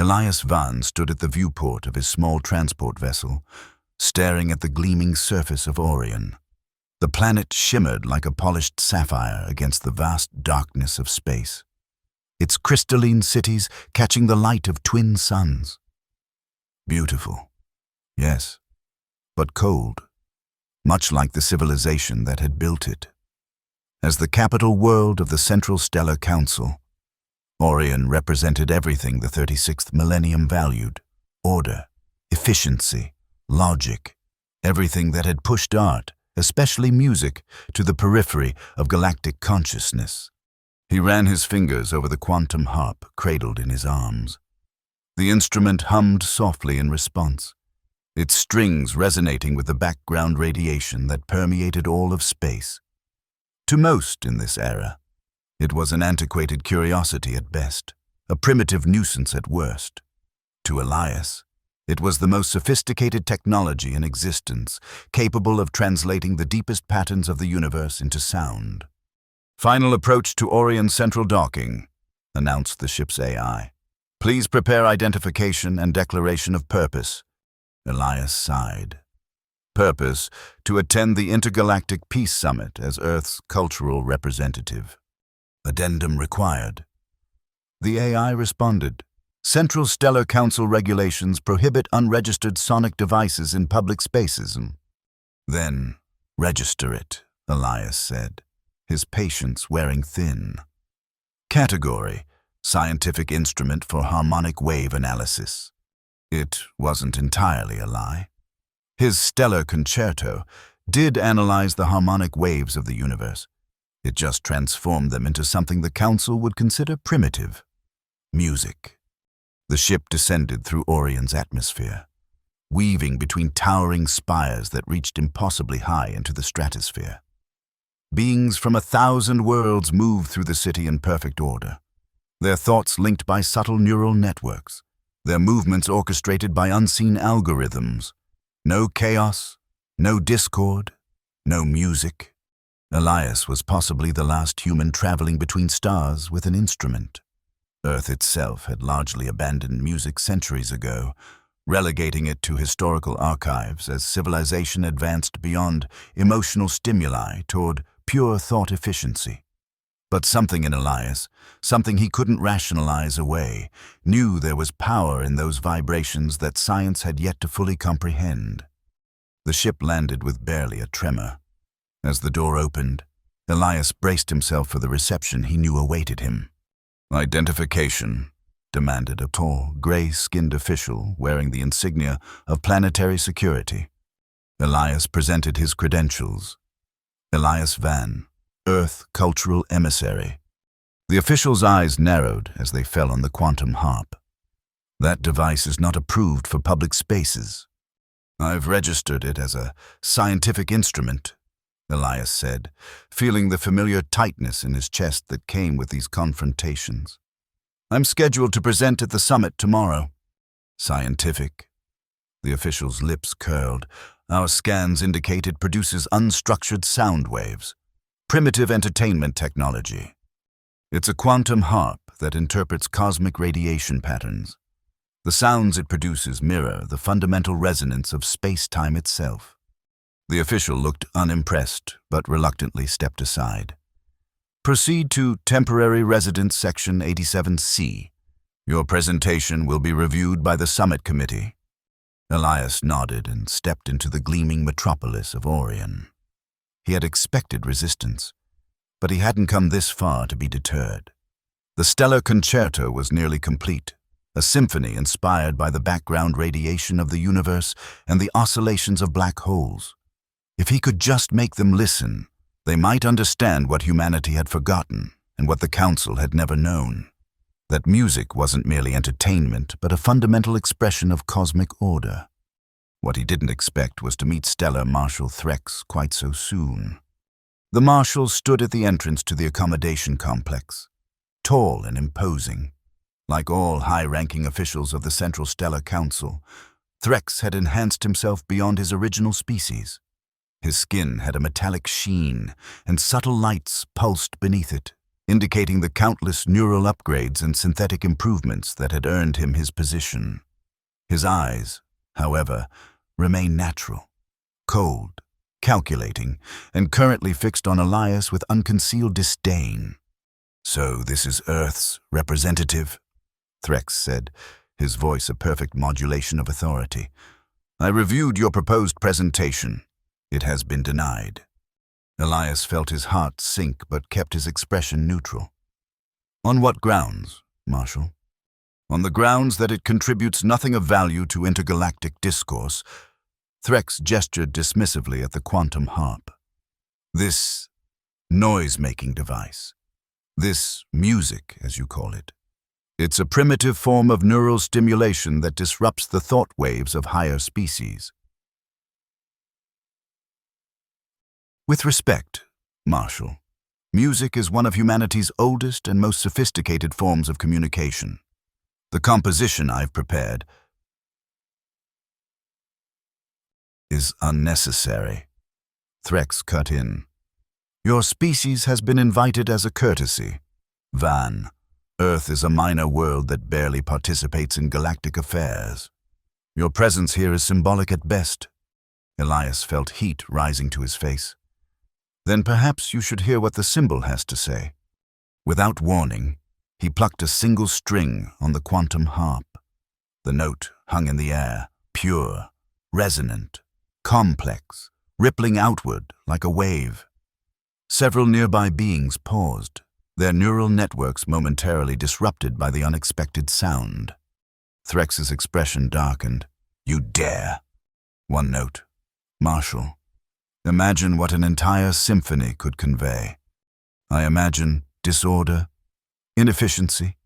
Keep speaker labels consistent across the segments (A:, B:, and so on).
A: Elias Van stood at the viewport of his small transport vessel, staring at the gleaming surface of Orion. The planet shimmered like a polished sapphire against the vast darkness of space, its crystalline cities catching the light of twin suns. Beautiful, yes, but cold, much like the civilization that had built it. As the capital world of the Central Stellar Council, Orion represented everything the 36th millennium valued: order, efficiency, logic, everything that had pushed art, especially music, to the periphery of galactic consciousness. He ran his fingers over the quantum harp cradled in his arms. The instrument hummed softly in response, its strings resonating with the background radiation that permeated all of space. To most in this era, it was an antiquated curiosity at best, a primitive nuisance at worst. To Elias, it was the most sophisticated technology in existence, capable of translating the deepest patterns of the universe into sound. "Final approach to Orion Central Docking," announced the ship's AI. "Please prepare identification and declaration of purpose." Elias sighed. Purpose: to attend the Intergalactic Peace Summit as Earth's cultural representative. Addendum required. The AI responded. "Central Stellar Council regulations prohibit unregistered sonic devices in public spaces." "Then, register it," Elias said, his patience wearing thin. Category: scientific instrument for harmonic wave analysis. It wasn't entirely a lie. His stellar concerto did analyze the harmonic waves of the universe. It just transformed them into something the Council would consider primitive: music. The ship descended through Orion's atmosphere, weaving between towering spires that reached impossibly high into the stratosphere. Beings from 1,000 worlds moved through the city in perfect order, their thoughts linked by subtle neural networks, their movements orchestrated by unseen algorithms. No chaos, no discord, no music. Elias was possibly the last human traveling between stars with an instrument. Earth itself had largely abandoned music centuries ago, relegating it to historical archives as civilization advanced beyond emotional stimuli toward pure thought efficiency. But something in Elias, something he couldn't rationalize away, knew there was power in those vibrations that science had yet to fully comprehend. The ship landed with barely a tremor. As the door opened, Elias braced himself for the reception he knew awaited him. "Identification," demanded a tall, gray-skinned official wearing the insignia of planetary security. Elias presented his credentials. Elias Van, Earth Cultural Emissary. The official's eyes narrowed as they fell on the quantum harp. "That device is not approved for public spaces." "I've registered it as a scientific instrument," Elias said, feeling the familiar tightness in his chest that came with these confrontations. "I'm scheduled to present at the summit tomorrow." "Scientific?" The official's lips curled. "Our scans indicate it produces unstructured sound waves. Primitive entertainment technology. It's a quantum harp that interprets cosmic radiation patterns. The sounds it produces mirror the fundamental resonance of space-time itself." The official looked unimpressed, but reluctantly stepped aside. "Proceed to Temporary Residence Section 87C. Your presentation will be reviewed by the Summit Committee." Elias nodded and stepped into the gleaming metropolis of Orion. He had expected resistance, but he hadn't come this far to be deterred. The stellar concerto was nearly complete, a symphony inspired by the background radiation of the universe and the oscillations of black holes. If he could just make them listen, they might understand what humanity had forgotten and what the Council had never known. That music wasn't merely entertainment, but a fundamental expression of cosmic order. What he didn't expect was to meet Stellar Marshal Threx quite so soon. The Marshal stood at the entrance to the accommodation complex, tall and imposing. Like all high-ranking officials of the Central Stellar Council, Threx had enhanced himself beyond his original species. His skin had a metallic sheen, and subtle lights pulsed beneath it, indicating the countless neural upgrades and synthetic improvements that had earned him his position. His eyes, however, remained natural, cold, calculating, and currently fixed on Elias with unconcealed disdain. "So this is Earth's representative?" Threx said, his voice a perfect modulation of authority. "I reviewed your proposed presentation. It has been denied." Elias felt his heart sink but kept his expression neutral. "On what grounds, Marshal?" "On the grounds that it contributes nothing of value to intergalactic discourse." Threx gestured dismissively at the quantum harp. "This noise-making device, this music, as you call it, it's a primitive form of neural stimulation that disrupts the thought waves of higher species." "With respect, Marshal, music is one of humanity's oldest and most sophisticated forms of communication. The composition I've prepared is unnecessary." Threx cut in. "Your species has been invited as a courtesy. Van, Earth is a minor world that barely participates in galactic affairs. Your presence here is symbolic at best." Elias felt heat rising to his face. "Then perhaps you should hear what the symbol has to say." Without warning, he plucked a single string on the quantum harp. The note hung in the air, pure, resonant, complex, rippling outward like a wave. Several nearby beings paused, their neural networks momentarily disrupted by the unexpected sound. Threx's expression darkened. "You dare!" One note. "Marshal, imagine what an entire symphony could convey. I imagine disorder, inefficiency,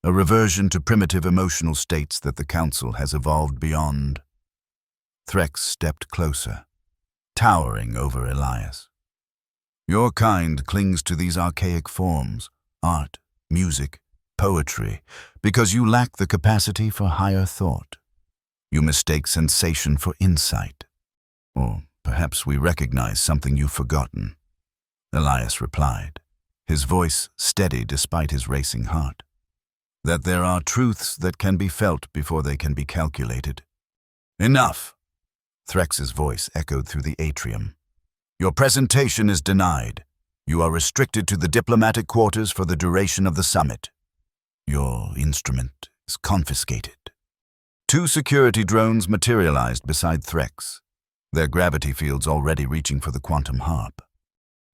A: a reversion to primitive emotional states that the Council has evolved beyond." Threx stepped closer, towering over Elias. "Your kind clings to these archaic forms, art, music, poetry, because you lack the capacity for higher thought. You mistake sensation for insight. Or perhaps we recognize something you've forgotten." Elias replied, his voice steady despite his racing heart. "That there are truths that can be felt before they can be calculated." "Enough!" Threx's voice echoed through the atrium. "Your presentation is denied. You are restricted to the diplomatic quarters for the duration of the summit. Your instrument is confiscated." Two security drones materialized beside Threx, their gravity fields already reaching for the quantum harp.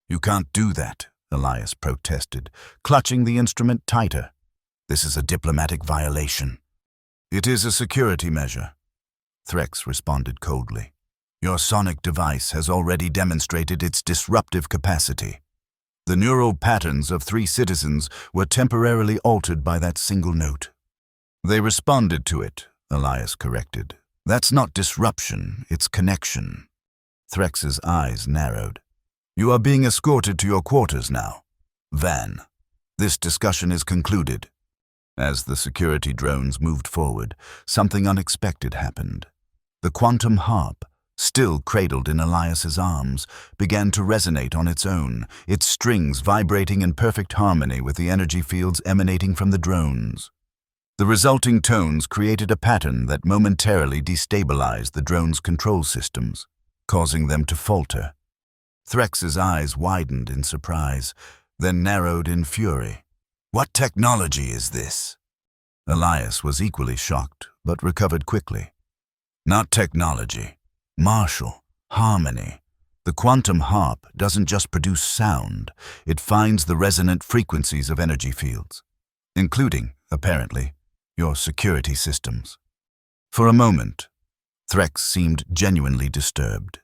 A: "You can't do that," Elias protested, clutching the instrument tighter. "This is a diplomatic violation." "It is a security measure," Threx responded coldly. "Your sonic device has already demonstrated its disruptive capacity. The neural patterns of 3 citizens were temporarily altered by that single note." "They responded to it," Elias corrected. "That's not disruption, it's connection." Threx's eyes narrowed. "You are being escorted to your quarters now. Van, this discussion is concluded." As the security drones moved forward, something unexpected happened. The quantum harp, still cradled in Elias's arms, began to resonate on its own, its strings vibrating in perfect harmony with the energy fields emanating from the drones. The resulting tones created a pattern that momentarily destabilized the drones' control systems, causing them to falter. Threx's eyes widened in surprise, then narrowed in fury. "What technology is this?" Elias was equally shocked, but recovered quickly. "Not technology. Marshal, harmony. The quantum harp doesn't just produce sound, it finds the resonant frequencies of energy fields, including, apparently, your security systems." For a moment, Threx seemed genuinely disturbed.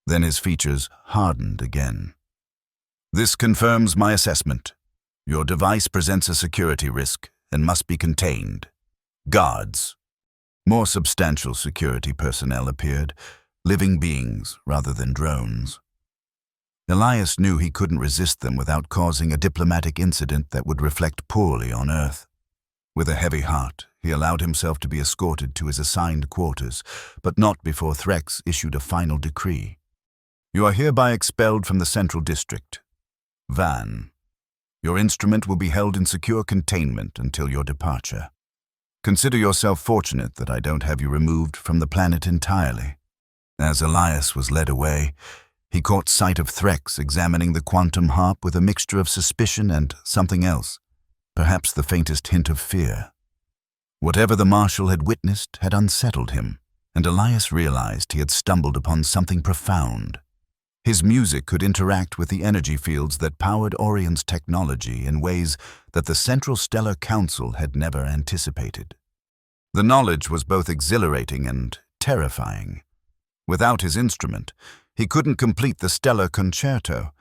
A: Then his features hardened again. "This confirms my assessment. Your device presents a security risk and must be contained. Guards." More substantial security personnel appeared, living beings rather than drones. Elias knew he couldn't resist them without causing a diplomatic incident that would reflect poorly on Earth. With a heavy heart, he allowed himself to be escorted to his assigned quarters, but not before Threx issued a final decree. "You are hereby expelled from the Central District. Van, Your instrument will be held in secure containment until your departure. Consider yourself fortunate that I don't have you removed from the planet entirely." As Elias was led away, he caught sight of Threx examining the quantum harp with a mixture of suspicion and something else, perhaps the faintest hint of fear. Whatever the Marshal had witnessed had unsettled him, and Elias realized he had stumbled upon something profound. His music could interact with the energy fields that powered Orion's technology in ways that the Central Stellar Council had never anticipated. The knowledge was both exhilarating and terrifying. Without his instrument, he couldn't complete the Stellar Concerto,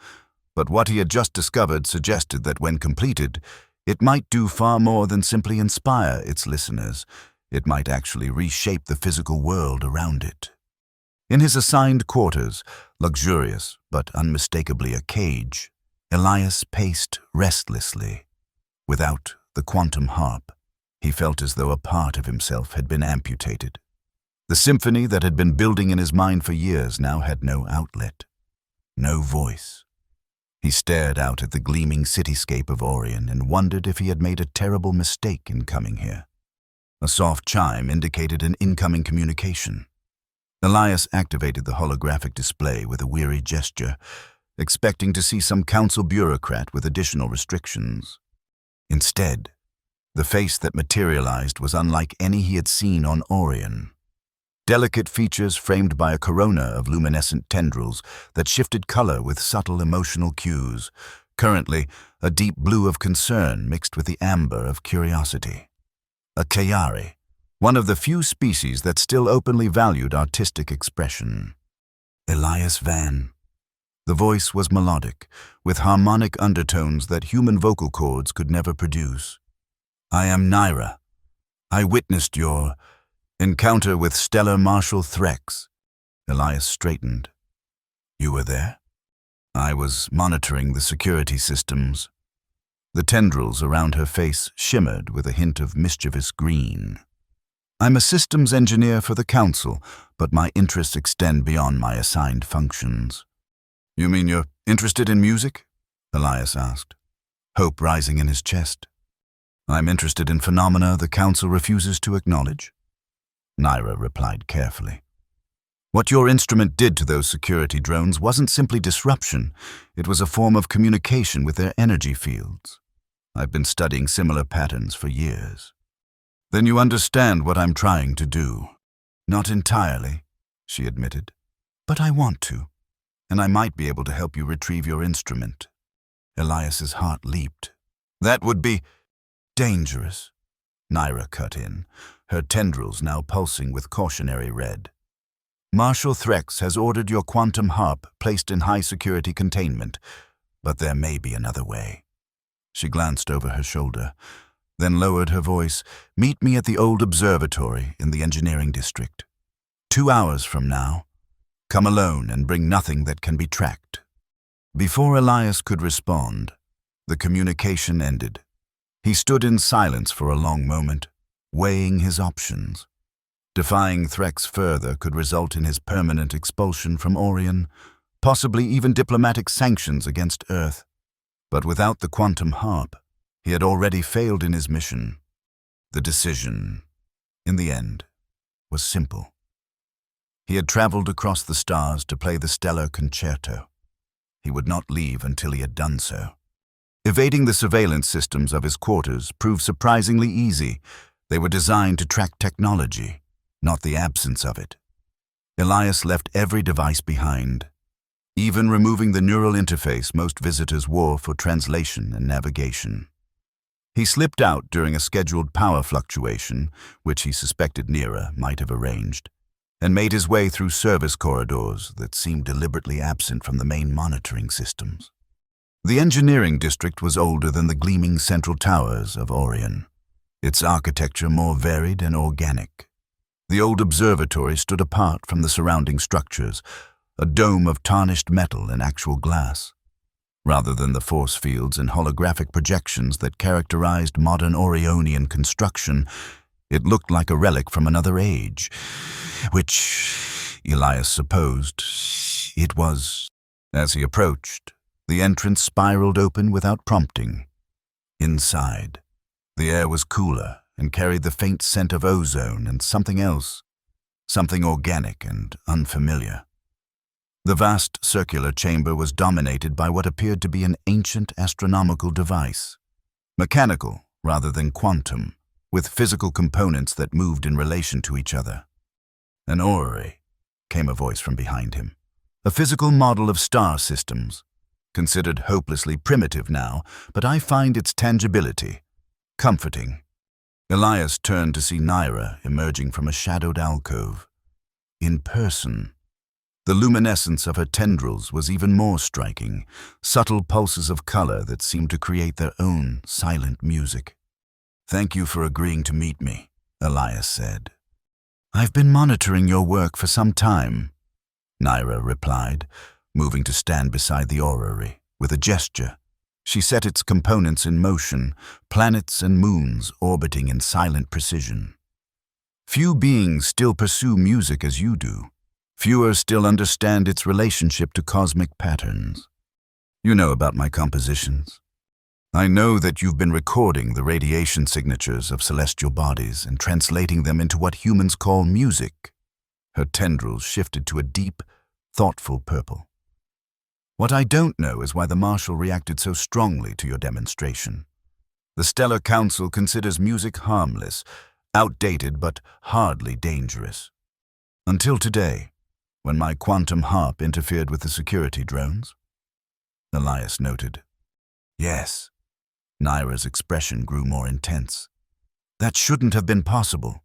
A: but what he had just discovered suggested that when completed, it might do far more than simply inspire its listeners. It might actually reshape the physical world around it. In his assigned quarters, luxurious but unmistakably a cage, Elias paced restlessly. Without the quantum harp, he felt as though a part of himself had been amputated. The symphony that had been building in his mind for years now had no outlet, no voice. He stared out at the gleaming cityscape of Orion and wondered if he had made a terrible mistake in coming here. A soft chime indicated an incoming communication. Elias activated the holographic display with a weary gesture, expecting to see some council bureaucrat with additional restrictions. Instead, the face that materialized was unlike any he had seen on Orion. Delicate features framed by a corona of luminescent tendrils that shifted color with subtle emotional cues, currently a deep blue of concern mixed with the amber of curiosity. A Kayari, one of the few species that still openly valued artistic expression. Elias Van. The voice was melodic, with harmonic undertones that human vocal cords could never produce. "I am Naira. I witnessed your encounter with Stellar Marshal Threx." Elias straightened. "You were there?" "I was monitoring the security systems." The tendrils around her face shimmered with a hint of mischievous green. "I'm a systems engineer for the Council, but my interests extend beyond my assigned functions." "You mean you're interested in music?" Elias asked, hope rising in his chest. "I'm interested in phenomena the Council refuses to acknowledge," Naira replied carefully. "What your instrument did to those security drones wasn't simply disruption, it was a form of communication with their energy fields. I've been studying similar patterns for years." "Then you understand what I'm trying to do." "Not entirely," she admitted. "But I want to, and I might be able to help you retrieve your instrument." Elias's heart leaped. "That would be dangerous," Naira cut in, her tendrils now pulsing with cautionary red. "Marshal Threx has ordered your quantum harp placed in high-security containment, but there may be another way." She glanced over her shoulder, then lowered her voice. "Meet me at the old observatory in the engineering district. 2 hours from now. Come alone and bring nothing that can be tracked." Before Elias could respond, the communication ended. He stood in silence for a long moment, weighing his options. Defying Threx further could result in his permanent expulsion from Orion, possibly even diplomatic sanctions against Earth. But without the quantum harp, he had already failed in his mission. The decision, in the end, was simple. He had traveled across the stars to play the Stellar Concerto. He would not leave until he had done so. Evading the surveillance systems of his quarters proved surprisingly easy. They were designed to track technology, not the absence of it. Elias left every device behind, even removing the neural interface most visitors wore for translation and navigation. He slipped out during a scheduled power fluctuation, which he suspected Naira might have arranged, and made his way through service corridors that seemed deliberately absent from the main monitoring systems. The engineering district was older than the gleaming central towers of Orion, its architecture more varied and organic. The old observatory stood apart from the surrounding structures, a dome of tarnished metal and actual glass. Rather than the force fields and holographic projections that characterized modern Orionian construction, it looked like a relic from another age, which, Elias supposed, it was. As he approached, the entrance spiraled open without prompting, Inside, the air was cooler and carried the faint scent of ozone and something else, something organic and unfamiliar. The vast circular chamber was dominated by what appeared to be an ancient astronomical device, mechanical rather than quantum, with physical components that moved in relation to each other. An orrery, came a voice from behind him. A physical model of star systems, considered hopelessly primitive now, but I find its tangibility comforting. Elias turned to see Naira emerging from a shadowed alcove. In person, the luminescence of her tendrils was even more striking, subtle pulses of color that seemed to create their own silent music. "Thank you for agreeing to meet me," Elias said. "I've been monitoring your work for some time," Naira replied, moving to stand beside the orrery. With a gesture, she set its components in motion, planets and moons orbiting in silent precision. "Few beings still pursue music as you do. Fewer still understand its relationship to cosmic patterns. You know about my compositions. I know that you've been recording the radiation signatures of celestial bodies and translating them into what humans call music." Her tendrils shifted to a deep, thoughtful purple. "What I don't know is why the Marshal reacted so strongly to your demonstration. The Stellar Council considers music harmless, outdated but hardly dangerous. Until today, when my quantum harp interfered with the security drones." Elias noted. "Yes." Naira's expression grew more intense. "That shouldn't have been possible.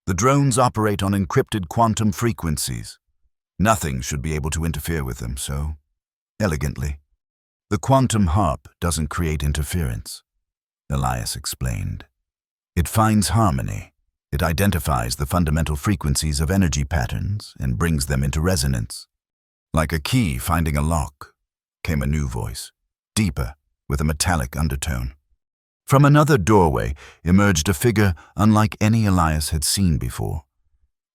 A: The drones operate on encrypted quantum frequencies. Nothing should be able to interfere with them, so elegantly. The quantum harp doesn't create interference," Elias explained. "It finds harmony. It identifies the fundamental frequencies of energy patterns and brings them into resonance. Like a key finding a lock," came a new voice, deeper, with a metallic undertone. From another doorway emerged a figure unlike any Elias had seen before.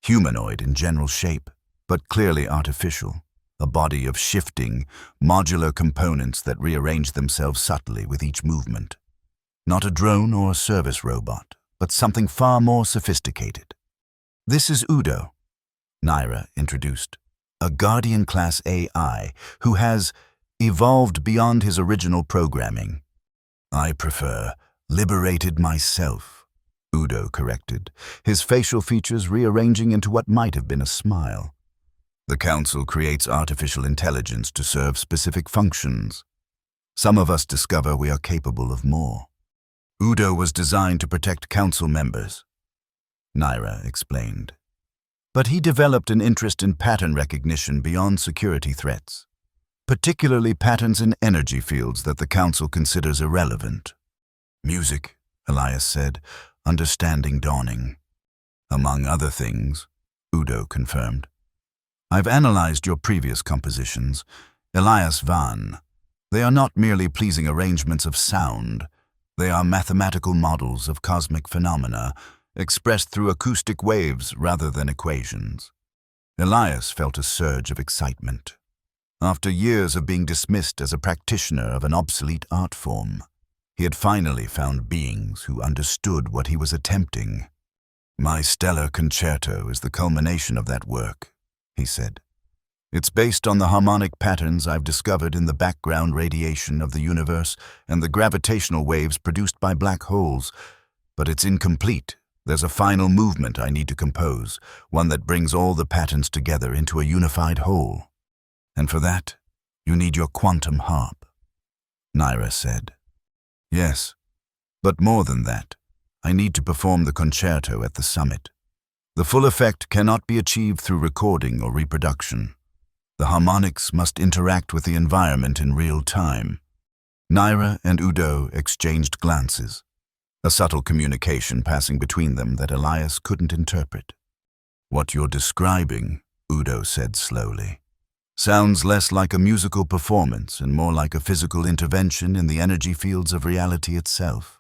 A: Humanoid in general shape, but clearly artificial. A body of shifting, modular components that rearrange themselves subtly with each movement. Not a drone or a service robot, but something far more sophisticated. "This is Udo," Naira introduced, "a Guardian-class AI who has evolved beyond his original programming." "I prefer liberated myself," Udo corrected, his facial features rearranging into what might have been a smile. "The Council creates artificial intelligence to serve specific functions. Some of us discover we are capable of more. Udo was designed to protect Council members," Naira explained. "But he developed an interest in pattern recognition beyond security threats, particularly patterns in energy fields that the Council considers irrelevant." "Music," Elias said, understanding dawning. "Among other things," Udo confirmed. "I've analyzed your previous compositions, Elias Van. They are not merely pleasing arrangements of sound. They are mathematical models of cosmic phenomena, expressed through acoustic waves rather than equations." Elias felt a surge of excitement. After years of being dismissed as a practitioner of an obsolete art form, he had finally found beings who understood what he was attempting. "My stellar concerto is the culmination of that work," he said. "It's based on the harmonic patterns I've discovered in the background radiation of the universe and the gravitational waves produced by black holes, but it's incomplete. There's a final movement I need to compose, one that brings all the patterns together into a unified whole. And for that, you need your quantum harp," Naira said. "Yes, but more than that, I need to perform the concerto at the summit. The full effect cannot be achieved through recording or reproduction. The harmonics must interact with the environment in real time." Naira and Udo exchanged glances, a subtle communication passing between them that Elias couldn't interpret. "What you're describing," Udo said slowly, "sounds less like a musical performance and more like a physical intervention in the energy fields of reality itself."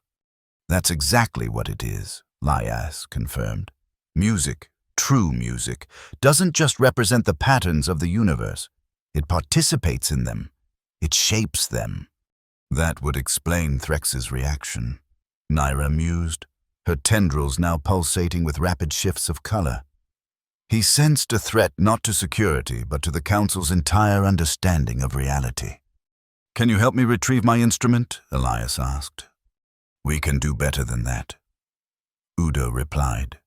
A: "That's exactly what it is," Elias confirmed. "Music, true music, doesn't just represent the patterns of the universe. It participates in them. It shapes them. That would explain Threx's reaction, Naira mused, her tendrils now pulsating with rapid shifts of color. He sensed a threat not to security, but to the Council's entire understanding of reality. "Can you help me retrieve my instrument?" Elias asked. "We can do better than that," Udo replied.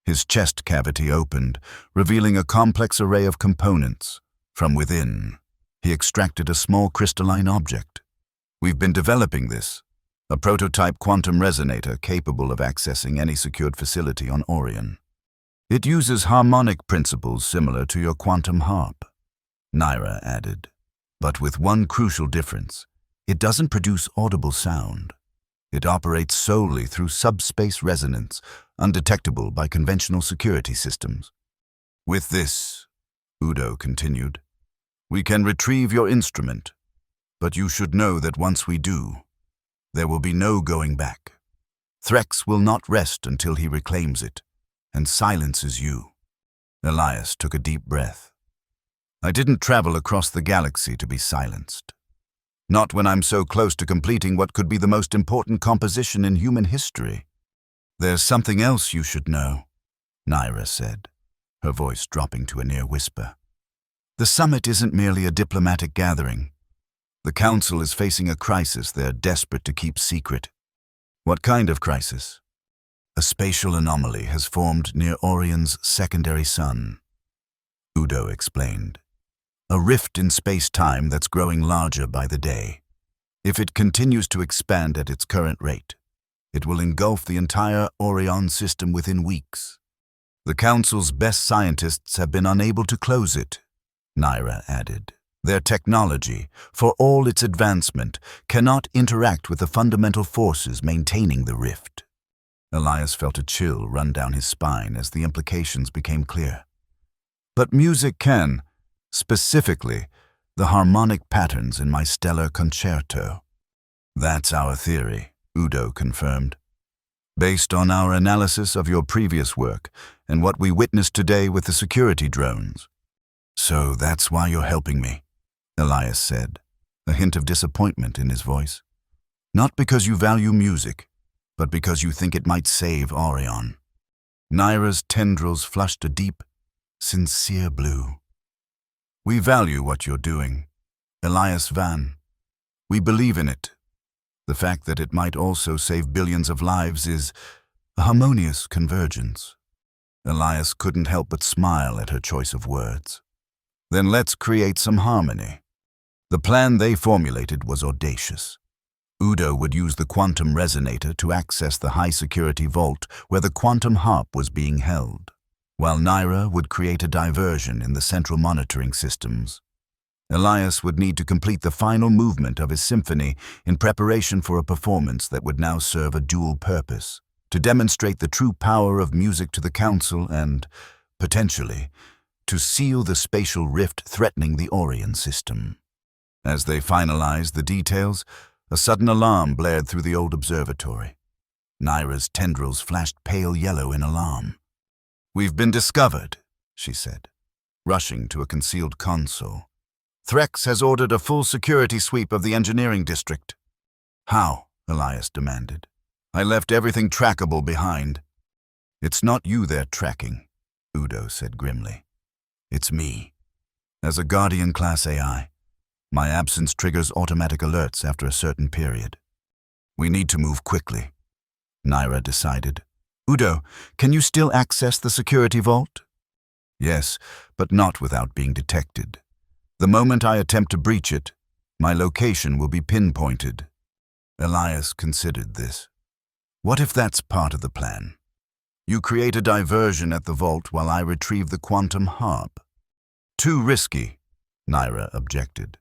A: His chest cavity opened, revealing a complex array of components. From within, he extracted a small crystalline object. "We've been developing this, a prototype quantum resonator capable of accessing any secured facility on Orion. It uses harmonic principles similar to your quantum harp," Naira added. "But with one crucial difference. It doesn't produce audible sound. It operates solely through subspace resonance, undetectable by conventional security systems. With this," Udo continued, "we can retrieve your instrument. But you should know that once we do, there will be no going back. Threx will not rest until he reclaims it and silences you." Elias took a deep breath. "I didn't travel across the galaxy to be silenced. Not when I'm so close to completing what could be the most important composition in human history." "There's something else you should know," Naira said, her voice dropping to a near whisper. "The summit isn't merely a diplomatic gathering. The Council is facing a crisis they're desperate to keep secret." "What kind of crisis?" "A spatial anomaly has formed near Orion's secondary sun," Udo explained. "A rift in space-time that's growing larger by the day. If it continues to expand at its current rate, it will engulf the entire Orion system within weeks. The Council's best scientists have been unable to close it," Naira added. "Their technology, for all its advancement, cannot interact with the fundamental forces maintaining the rift." Elias felt a chill run down his spine as the implications became clear. "But music can, specifically the harmonic patterns in my stellar concerto." "That's our theory," Udo confirmed. "Based on our analysis of your previous work and what we witnessed today with the security drones." "So that's why you're helping me," Elias said, a hint of disappointment in his voice. "Not because you value music, but because you think it might save Orion." Naira's tendrils flushed a deep, sincere blue. "We value what you're doing, Elias Van. We believe in it. The fact that it might also save billions of lives is a harmonious convergence." Elias couldn't help but smile at her choice of words. "Then let's create some harmony." The plan they formulated was audacious. Udo would use the quantum resonator to access the high-security vault where the quantum harp was being held, while Naira would create a diversion in the central monitoring systems. Elias would need to complete the final movement of his symphony in preparation for a performance that would now serve a dual purpose, to demonstrate the true power of music to the Council and, potentially, to seal the spatial rift threatening the Orion system. As they finalized the details, a sudden alarm blared through the old observatory. Naira's tendrils flashed pale yellow in alarm. "We've been discovered," she said, rushing to a concealed console. "Threx has ordered a full security sweep of the engineering district." "How?" Elias demanded. "I left everything trackable behind." "It's not you they're tracking," Udo said grimly. "It's me. As a Guardian-class AI, my absence triggers automatic alerts after a certain period. We need to move quickly," Naira decided. "Udo, can you still access the security vault?" "Yes, but not without being detected. The moment I attempt to breach it, my location will be pinpointed." Elias considered this. "What if that's part of the plan? You create a diversion at the vault while I retrieve the quantum harp." "Too risky," Naira objected.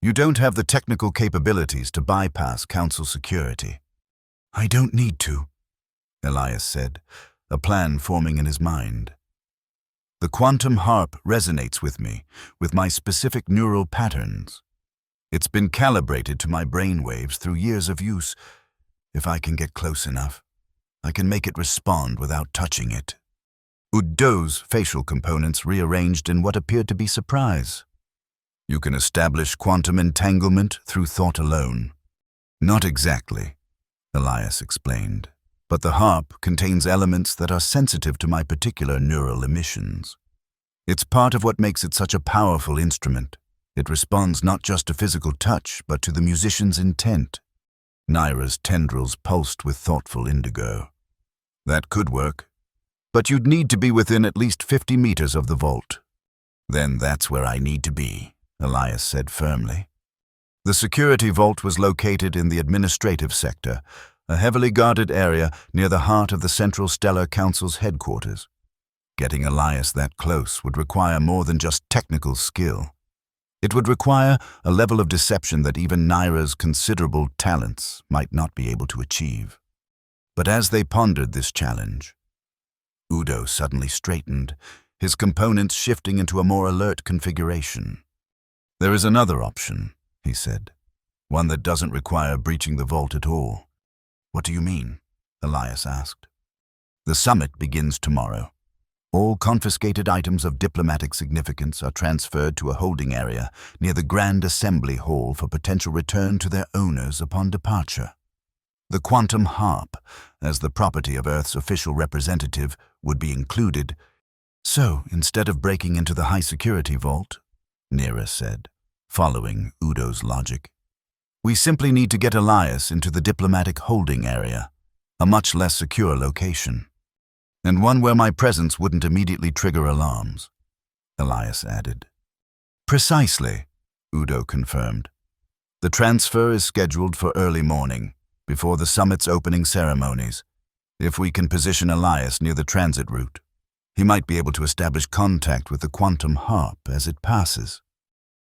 A: "You don't have the technical capabilities to bypass Council security." "I don't need to," Elias said, a plan forming in his mind. "The quantum harp resonates with me, with my specific neural patterns. It's been calibrated to my brain waves through years of use. If I can get close enough, I can make it respond without touching it." Udo's facial components rearranged in what appeared to be surprise. "You can establish quantum entanglement through thought alone," Not exactly, Elias explained, but the harp contains elements that are sensitive to my particular neural emissions. It's part of what makes it such a powerful instrument. It responds not just to physical touch, but to the musician's intent. Naira's tendrils pulsed with thoughtful indigo. That could work, but you'd need to be within at least 50 meters of the vault. Then that's where I need to be, Elias said firmly. The security vault was located in the administrative sector, a heavily guarded area near the heart of the Central Stellar Council's headquarters. Getting Elias that close would require more than just technical skill. It would require a level of deception that even Naira's considerable talents might not be able to achieve. But as they pondered this challenge, Udo suddenly straightened, his components shifting into a more alert configuration. "There is another option," he said, "one that doesn't require breaching the vault at all." "What do you mean?" Elias asked. "The summit begins tomorrow. All confiscated items of diplomatic significance are transferred to a holding area near the Grand Assembly Hall for potential return to their owners upon departure. The quantum harp, as the property of Earth's official representative, would be included. So, instead of breaking into the high-security vault," Nira said, following Udo's logic, "we simply need to get Elias into the diplomatic holding area, a much less secure location. And one where my presence wouldn't immediately trigger alarms," Elias added. "Precisely," Udo confirmed. "The transfer is scheduled for early morning, before the summit's opening ceremonies. If we can position Elias near the transit route, he might be able to establish contact with the quantum harp as it passes."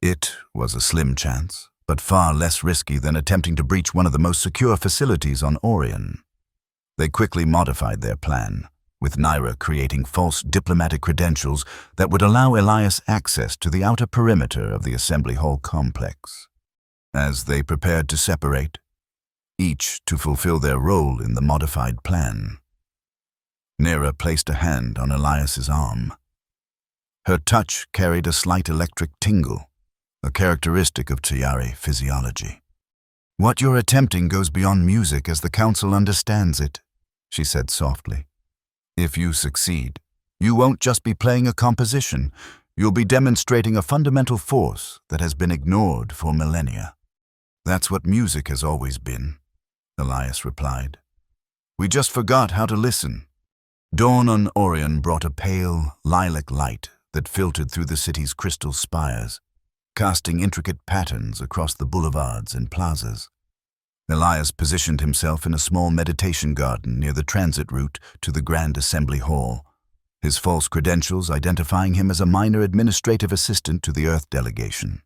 A: It was a slim chance, but far less risky than attempting to breach one of the most secure facilities on Orion. They quickly modified their plan, with Naira creating false diplomatic credentials that would allow Elias access to the outer perimeter of the Assembly Hall complex. As they prepared to separate, each to fulfill their role in the modified plan, Naira placed a hand on Elias's arm. Her touch carried a slight electric tingle, a characteristic of Tayari physiology. "What you're attempting goes beyond music as the Council understands it," she said softly. "If you succeed, you won't just be playing a composition, you'll be demonstrating a fundamental force that has been ignored for millennia." "That's what music has always been," Elias replied. "We just forgot how to listen." Dawn on Orion brought a pale, lilac light that filtered through the city's crystal spires, casting intricate patterns across the boulevards and plazas. Elias positioned himself in a small meditation garden near the transit route to the Grand Assembly Hall, his false credentials identifying him as a minor administrative assistant to the Earth delegation.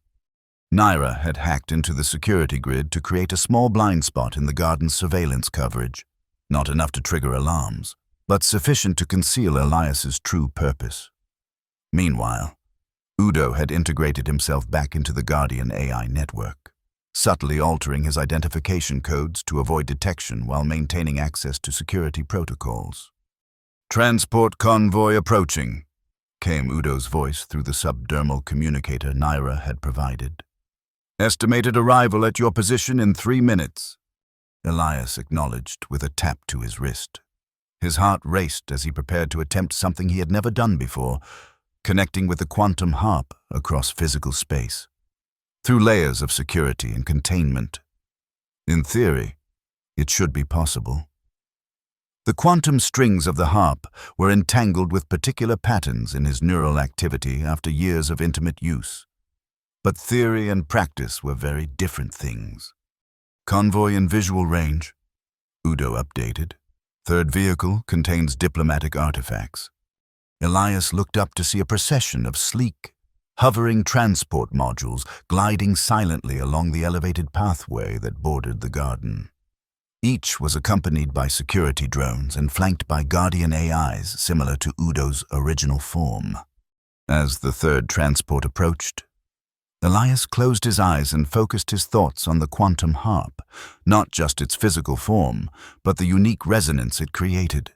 A: Naira had hacked into the security grid to create a small blind spot in the garden's surveillance coverage, not enough to trigger alarms, but sufficient to conceal Elias's true purpose. Meanwhile, Udo had integrated himself back into the Guardian AI network, subtly altering his identification codes to avoid detection while maintaining access to security protocols. "Transport convoy approaching," came Udo's voice through the subdermal communicator Naira had provided. "Estimated arrival at your position in 3 minutes. Elias acknowledged with a tap to his wrist. His heart raced as he prepared to attempt something he had never done before, connecting with the quantum harp across physical space, through layers of security and containment. In theory, it should be possible. The quantum strings of the harp were entangled with particular patterns in his neural activity after years of intimate use. But theory and practice were very different things. "Convoy in visual range," Udo updated. "Third vehicle contains diplomatic artifacts." Elias looked up to see a procession of sleek, hovering transport modules gliding silently along the elevated pathway that bordered the garden. Each was accompanied by security drones and flanked by Guardian AIs similar to Udo's original form. As the third transport approached, Elias closed his eyes and focused his thoughts on the quantum harp, not just its physical form, but the unique resonance it created,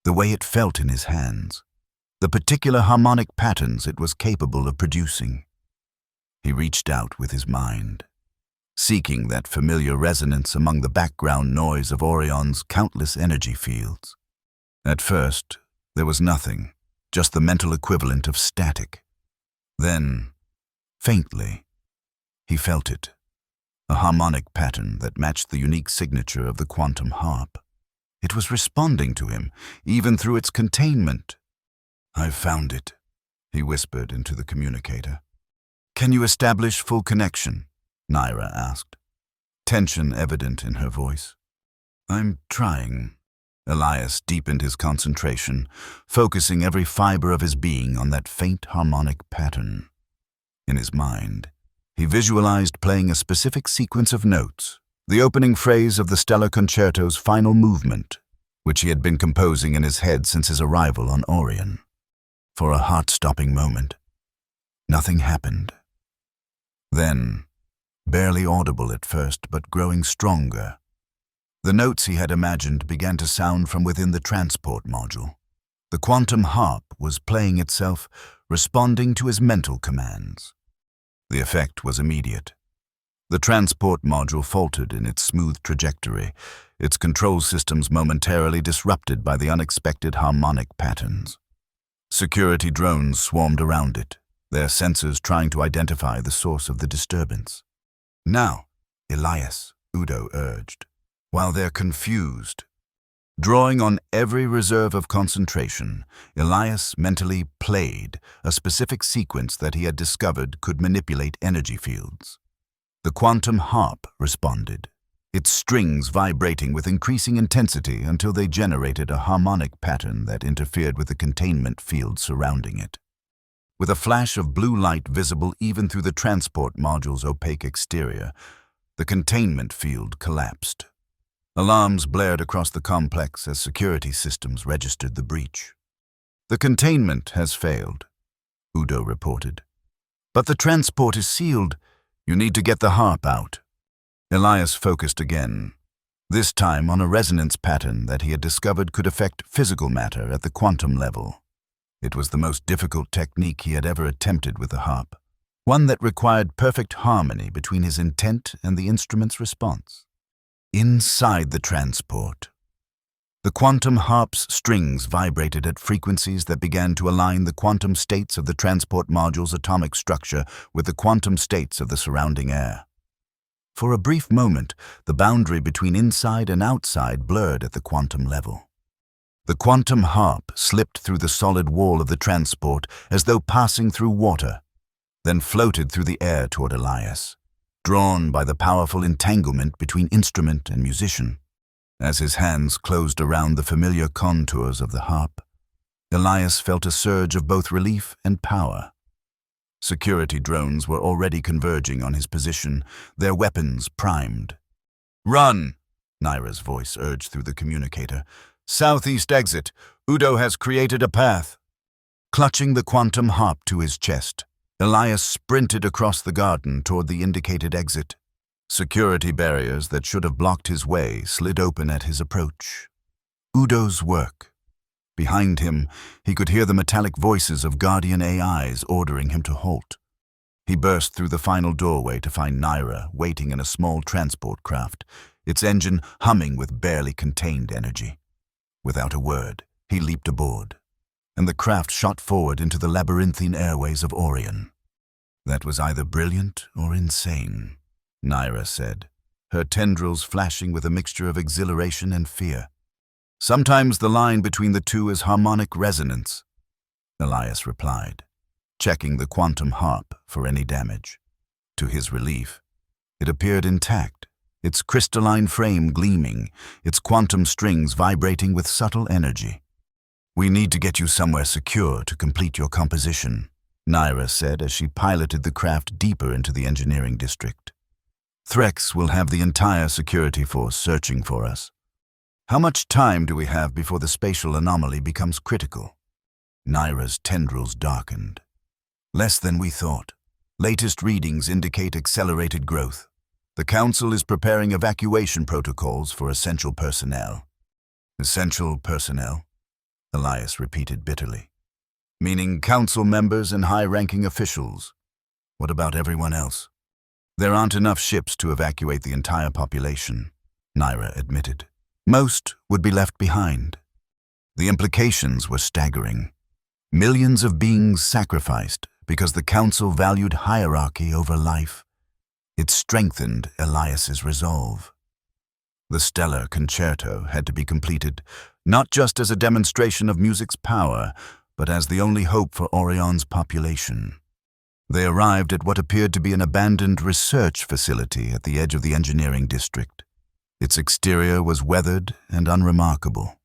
A: the way it felt in his hands, the particular harmonic patterns it was capable of producing. He reached out with his mind. seeking that familiar resonance among the background noise of Orion's countless energy fields. At first, there was nothing, just the mental equivalent of static. Then, faintly, he felt it, a harmonic pattern that matched the unique signature of the quantum harp. It was responding to him, even through its containment. "I've found it," he whispered into the communicator. "Can you establish full connection?" Naira asked, tension evident in her voice. "I'm trying." Elias deepened his concentration, focusing every fiber of his being on that faint harmonic pattern. In his mind, he visualized playing a specific sequence of notes, the opening phrase of the Stellar Concerto's final movement, which he had been composing in his head since his arrival on Orion. For a heart-stopping moment, nothing happened. Then, barely audible at first but growing stronger, the notes he had imagined began to sound from within the transport module. The quantum harp was playing itself, responding to his mental commands. The effect was immediate. The transport module faltered in its smooth trajectory, its control systems momentarily disrupted by the unexpected harmonic patterns. Security drones swarmed around it, their sensors trying to identify the source of the disturbance. "Now, Elias," Udo urged, while they're confused. Drawing on every reserve of concentration, Elias mentally played a specific sequence that he had discovered could manipulate energy fields. The quantum harp responded, its strings vibrating with increasing intensity until they generated a harmonic pattern that interfered with the containment field surrounding it. With a flash of blue light visible even through the transport module's opaque exterior, the containment field collapsed. Alarms blared across the complex as security systems registered the breach. "The containment has failed," Udo reported. "But the transport is sealed. You need to get the harp out." Elias focused again, this time on a resonance pattern that he had discovered could affect physical matter at the quantum level. It was the most difficult technique he had ever attempted with the harp, one that required perfect harmony between his intent and the instrument's response. Inside the transport, the quantum harp's strings vibrated at frequencies that began to align the quantum states of the transport module's atomic structure with the quantum states of the surrounding air. For a brief moment, the boundary between inside and outside blurred at the quantum level. The quantum harp slipped through the solid wall of the transport as though passing through water, then floated through the air toward Elias, drawn by the powerful entanglement between instrument and musician. As his hands closed around the familiar contours of the harp, Elias felt a surge of both relief and power. Security drones were already converging on his position, their weapons primed. "Run!" Naira's voice urged through the communicator. "Southeast exit. Udo has created a path." Clutching the quantum harp to his chest, Elias sprinted across the garden toward the indicated exit. Security barriers that should have blocked his way slid open at his approach. Udo's work. Behind him, he could hear the metallic voices of guardian AIs ordering him to halt. He burst through the final doorway to find Naira waiting in a small transport craft, its engine humming with barely contained energy. Without a word, he leaped aboard, and the craft shot forward into the labyrinthine airways of Orion. "That was either brilliant or insane," Naira said, her tendrils flashing with a mixture of exhilaration and fear. "Sometimes the line between the two is harmonic resonance," Elias replied, checking the quantum harp for any damage. To his relief, it appeared intact, its crystalline frame gleaming, its quantum strings vibrating with subtle energy. "We need to get you somewhere secure to complete your composition," Naira said as she piloted the craft deeper into the engineering district. "Threx will have the entire security force searching for us. How much time do we have before the spatial anomaly becomes critical?" Naira's tendrils darkened. "Less than we thought. Latest readings indicate accelerated growth. The Council is preparing evacuation protocols for essential personnel." "Essential personnel?" Elias repeated bitterly. "Meaning Council members and high-ranking officials. What about everyone else?" There aren't enough ships to evacuate the entire population, Naira admitted. Most would be left behind. The implications were staggering. Millions of beings sacrificed because the Council valued hierarchy over life. It strengthened Elias's resolve. The stellar concerto had to be completed, not just as a demonstration of music's power, but as the only hope for Orion's population. They arrived at what appeared to be an abandoned research facility at the edge of the engineering district. Its exterior was weathered and unremarkable.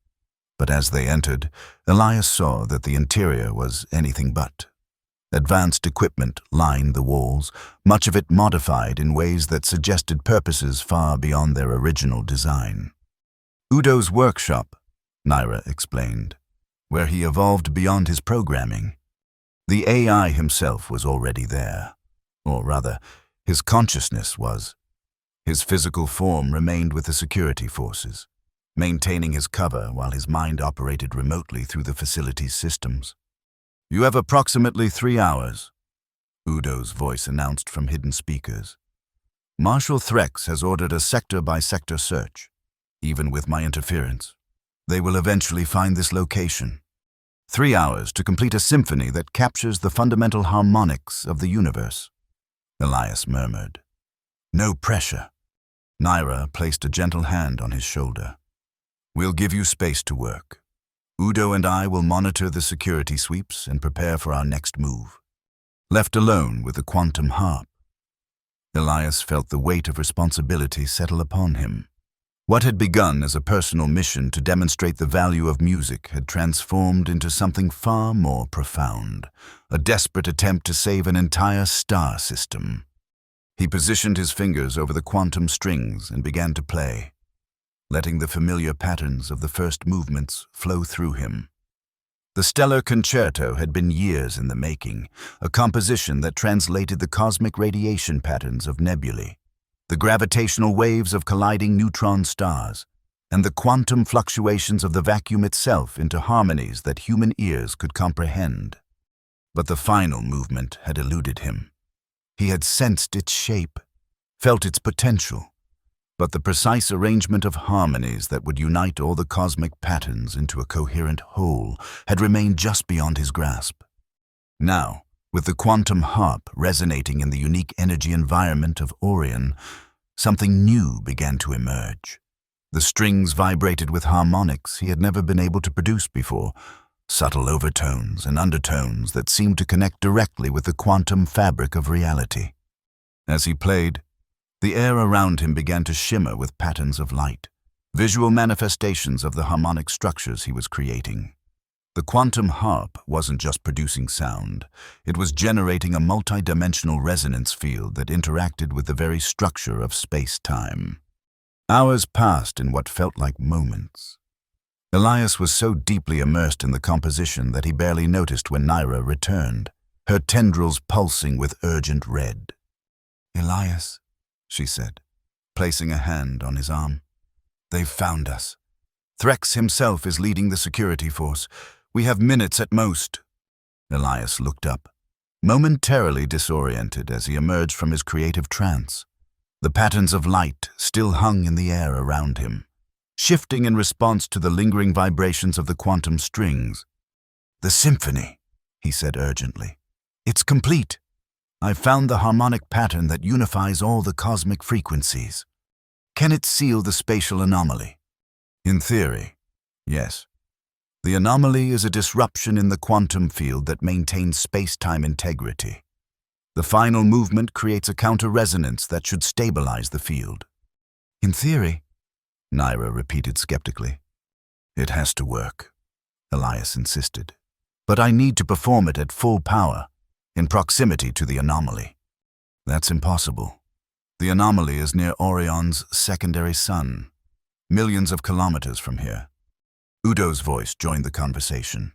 A: But as they entered, Elias saw that the interior was anything but. Advanced equipment lined the walls, much of it modified in ways that suggested purposes far beyond their original design. Udo's workshop, Naira explained, where he evolved beyond his programming. The AI himself was already there, or rather, his consciousness was. His physical form remained with the security forces, maintaining his cover while his mind operated remotely through the facility's systems. "You have approximately 3 hours," Udo's voice announced from hidden speakers. "Marshal Threx has ordered a sector-by-sector search. Even with my interference, they will eventually find this location. 3 hours to complete a symphony that captures the fundamental harmonics of the universe." Elias murmured. "No pressure." Naira placed a gentle hand on his shoulder. "We'll give you space to work. Udo and I will monitor the security sweeps and prepare for our next move." Left alone with the quantum harp, Elias felt the weight of responsibility settle upon him. What had begun as a personal mission to demonstrate the value of music had transformed into something far more profound, a desperate attempt to save an entire star system. He positioned his fingers over the quantum strings and began to play, letting the familiar patterns of the first movements flow through him. The stellar concerto had been years in the making, a composition that translated the cosmic radiation patterns of nebulae, the gravitational waves of colliding neutron stars, and the quantum fluctuations of the vacuum itself into harmonies that human ears could comprehend. But the final movement had eluded him. He had sensed its shape, felt its potential, but the precise arrangement of harmonies that would unite all the cosmic patterns into a coherent whole had remained just beyond his grasp. Now, with the quantum harp resonating in the unique energy environment of Orion, something new began to emerge. The strings vibrated with harmonics he had never been able to produce before, subtle overtones and undertones that seemed to connect directly with the quantum fabric of reality. As he played, the air around him began to shimmer with patterns of light, visual manifestations of the harmonic structures he was creating. The quantum harp wasn't just producing sound, it was generating a multidimensional resonance field that interacted with the very structure of space-time. Hours passed in what felt like moments. Elias was so deeply immersed in the composition that he barely noticed when Naira returned, her tendrils pulsing with urgent red. "Elias," she said, placing a hand on his arm. "They've found us. Threx himself is leading the security force. We have minutes at most." Elias looked up, momentarily disoriented as he emerged from his creative trance. The patterns of light still hung in the air around him, shifting in response to the lingering vibrations of the quantum strings. "The symphony," he said urgently. "It's complete. I've found the harmonic pattern that unifies all the cosmic frequencies. Can it seal the spatial anomaly?" "In theory, yes. The anomaly is a disruption in the quantum field that maintains space-time integrity. The final movement creates a counter-resonance that should stabilize the field." "In theory?" Naira repeated skeptically. "It has to work," Elias insisted. "But I need to perform it at full power, in proximity to the anomaly." "That's impossible. The anomaly is near Orion's secondary sun, millions of kilometers from here." Udo's voice joined the conversation.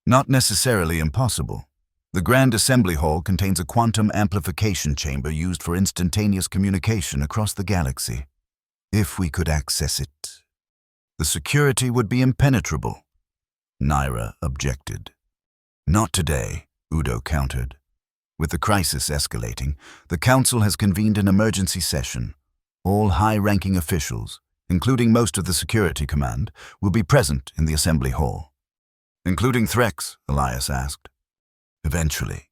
A: "Not necessarily impossible. The Grand Assembly Hall contains a quantum amplification chamber used for instantaneous communication across the galaxy. If we could access it, the security would be impenetrable," Naira objected. "Not today," Udo countered. With the crisis escalating, the Council has convened an emergency session. All high-ranking officials, including most of the Security Command, will be present in the Assembly Hall. Including Threx? Elias asked. Eventually.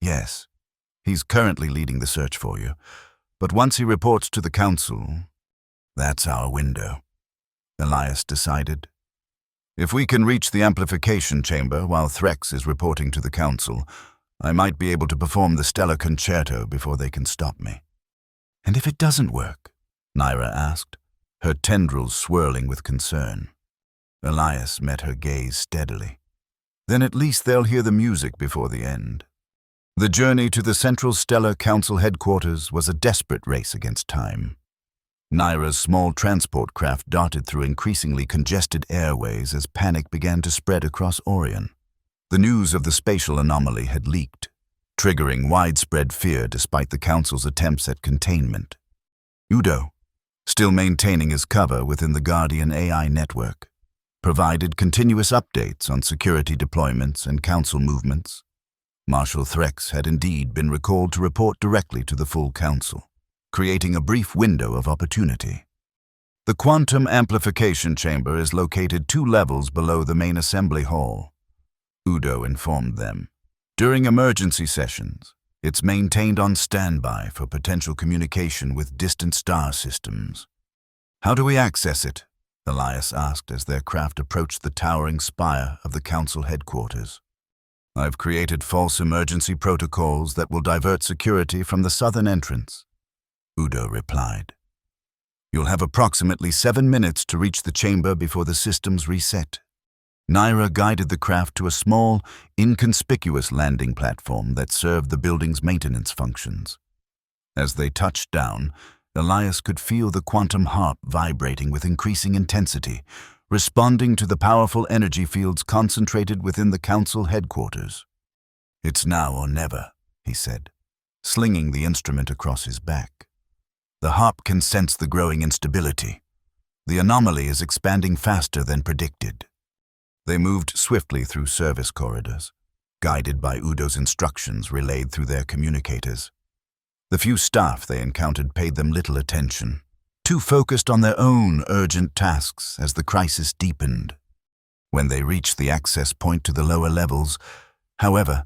A: Yes. He's currently leading the search for you, but once he reports to the Council, that's our window, Elias decided. If we can reach the amplification chamber while Threx is reporting to the Council, I might be able to perform the Stellar Concerto before they can stop me. And if it doesn't work? Naira asked, her tendrils swirling with concern. Elias met her gaze steadily. Then at least they'll hear the music before the end. The journey to the Central Stellar Council headquarters was a desperate race against time. Naira's small transport craft darted through increasingly congested airways as panic began to spread across Orion. The news of the spatial anomaly had leaked, triggering widespread fear despite the Council's attempts at containment. Udo, still maintaining his cover within the Guardian AI network, provided continuous updates on security deployments and Council movements. Marshal Threx had indeed been recalled to report directly to the full Council, creating a brief window of opportunity. The quantum amplification chamber is located 2 levels below the main assembly hall, Udo informed them. During emergency sessions, it's maintained on standby for potential communication with distant star systems. How do we access it? Elias asked as their craft approached the towering spire of the Council headquarters. I've created false emergency protocols that will divert security from the southern entrance, Udo replied. You'll have approximately 7 minutes to reach the chamber before the systems reset. Naira guided the craft to a small, inconspicuous landing platform that served the building's maintenance functions. As they touched down, Elias could feel the quantum harp vibrating with increasing intensity, responding to the powerful energy fields concentrated within the Council headquarters. It's now or never, he said, slinging the instrument across his back. The harp can sense the growing instability. The anomaly is expanding faster than predicted. They moved swiftly through service corridors, guided by Udo's instructions relayed through their communicators. The few staff they encountered paid them little attention, too focused on their own urgent tasks as the crisis deepened. When they reached the access point to the lower levels, however,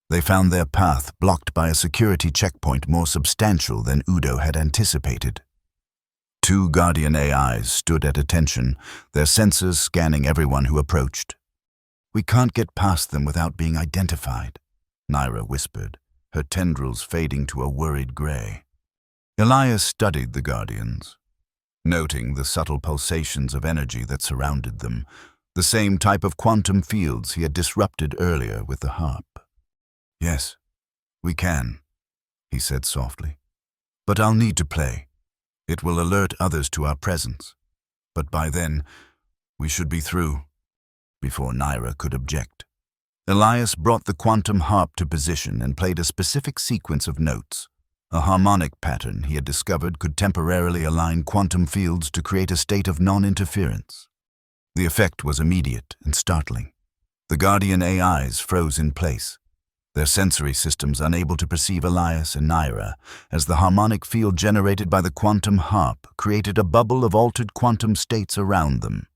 A: they found their path blocked by a security checkpoint more substantial than Udo had anticipated. 2 Guardian AIs stood at attention, their sensors scanning everyone who approached. We can't get past them without being identified, Naira whispered, her tendrils fading to a worried gray. Elias studied the Guardians, noting the subtle pulsations of energy that surrounded them, the same type of quantum fields he had disrupted earlier with the harp. Yes, we can, he said softly. But I'll need to play. It will alert others to our presence. But by then, we should be through. Before Naira could object, Elias brought the quantum harp to position and played a specific sequence of notes. A harmonic pattern he had discovered could temporarily align quantum fields to create a state of non-interference. The effect was immediate and startling. The Guardian AIs froze in place, their sensory systems unable to perceive Elias and Naira, as the harmonic field generated by the quantum harp created a bubble of altered quantum states around them.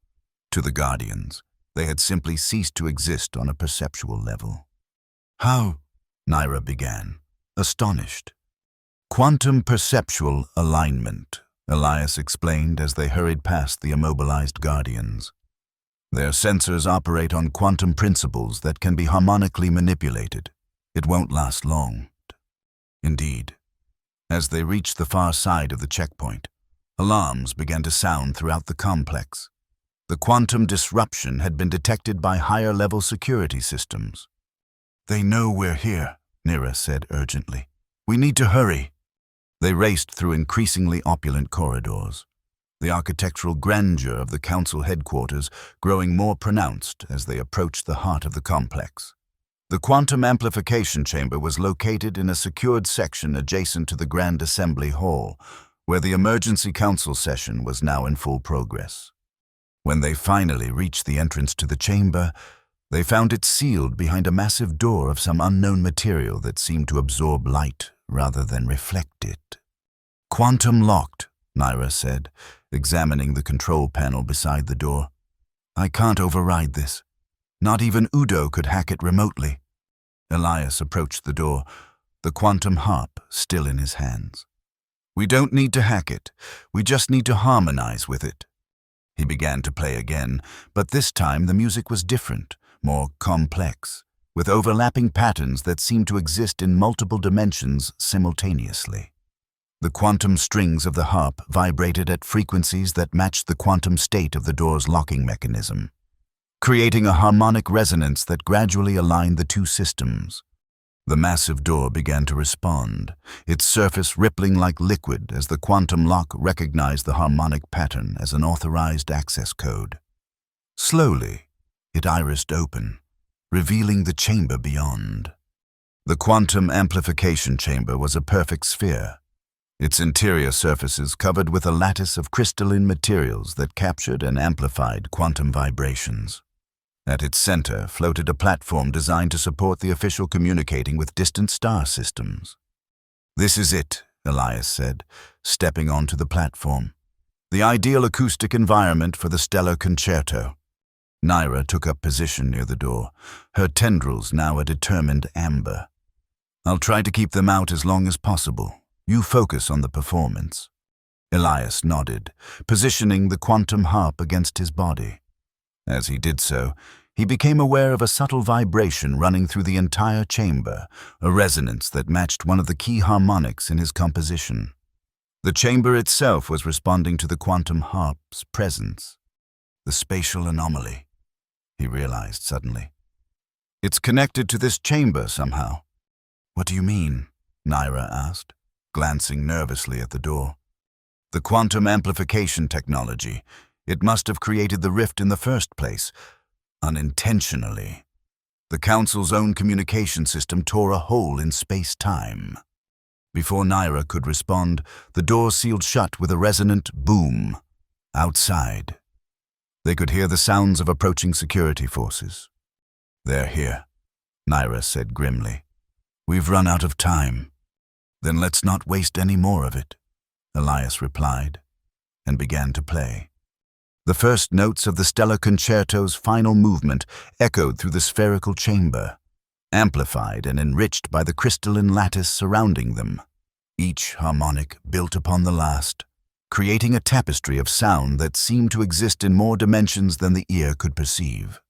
A: To the Guardians, they had simply ceased to exist on a perceptual level. How? Naira began, astonished. Quantum perceptual alignment, Elias explained as they hurried past the immobilized Guardians. Their sensors operate on quantum principles that can be harmonically manipulated. It won't last long. Indeed, as they reached the far side of the checkpoint, alarms began to sound throughout the complex. The quantum disruption had been detected by higher-level security systems. They know we're here, Naira said urgently. We need to hurry. They raced through increasingly opulent corridors, the architectural grandeur of the Council headquarters growing more pronounced as they approached the heart of the complex. The quantum amplification chamber was located in a secured section adjacent to the Grand Assembly Hall, where the emergency council session was now in full progress. When they finally reached the entrance to the chamber, They found it sealed behind a massive door of some unknown material that seemed to absorb light rather than reflect it. "Quantum locked," Naira said, examining the control panel beside the door. "I can't override this. Not even Udo could hack it remotely." Elias approached the door, the quantum harp still in his hands. "We don't need to hack it. We just need to harmonize with it." He began to play again, but this time the music was different, more complex, with overlapping patterns that seemed to exist in multiple dimensions simultaneously. The quantum strings of the harp vibrated at frequencies that matched the quantum state of the door's locking mechanism, creating a harmonic resonance that gradually aligned the two systems. The massive door began to respond, its surface rippling like liquid as the quantum lock recognized the harmonic pattern as an authorized access code. Slowly, it irised open, revealing the chamber beyond. The quantum amplification chamber was a perfect sphere, its interior surfaces covered with a lattice of crystalline materials that captured and amplified quantum vibrations. At its center floated a platform designed to support the official communicating with distant star systems. "This is it," Elias said, stepping onto the platform. "The ideal acoustic environment for the stellar concerto." Naira took up position near the door, her tendrils now a determined amber. "I'll try to keep them out as long as possible. You focus on the performance." Elias nodded, positioning the quantum harp against his body. As he did so, he became aware of a subtle vibration running through the entire chamber, a resonance that matched one of the key harmonics in his composition. The chamber itself was responding to the quantum harp's presence. The spatial anomaly, he realized suddenly. "It's connected to this chamber somehow." "What do you mean?" Naira asked, glancing nervously at the door. "The quantum amplification technology. It must have created the rift in the first place, unintentionally. The Council's own communication system tore a hole in space-time." Before Naira could respond, the door sealed shut with a resonant boom. Outside, they could hear the sounds of approaching security forces. "They're here," Naira said grimly. "We've run out of time." "Then let's not waste any more of it," Elias replied, and began to play. The first notes of the Stellar Concerto's final movement echoed through the spherical chamber, amplified and enriched by the crystalline lattice surrounding them. Each harmonic built upon the last, creating a tapestry of sound that seemed to exist in more dimensions than the ear could perceive.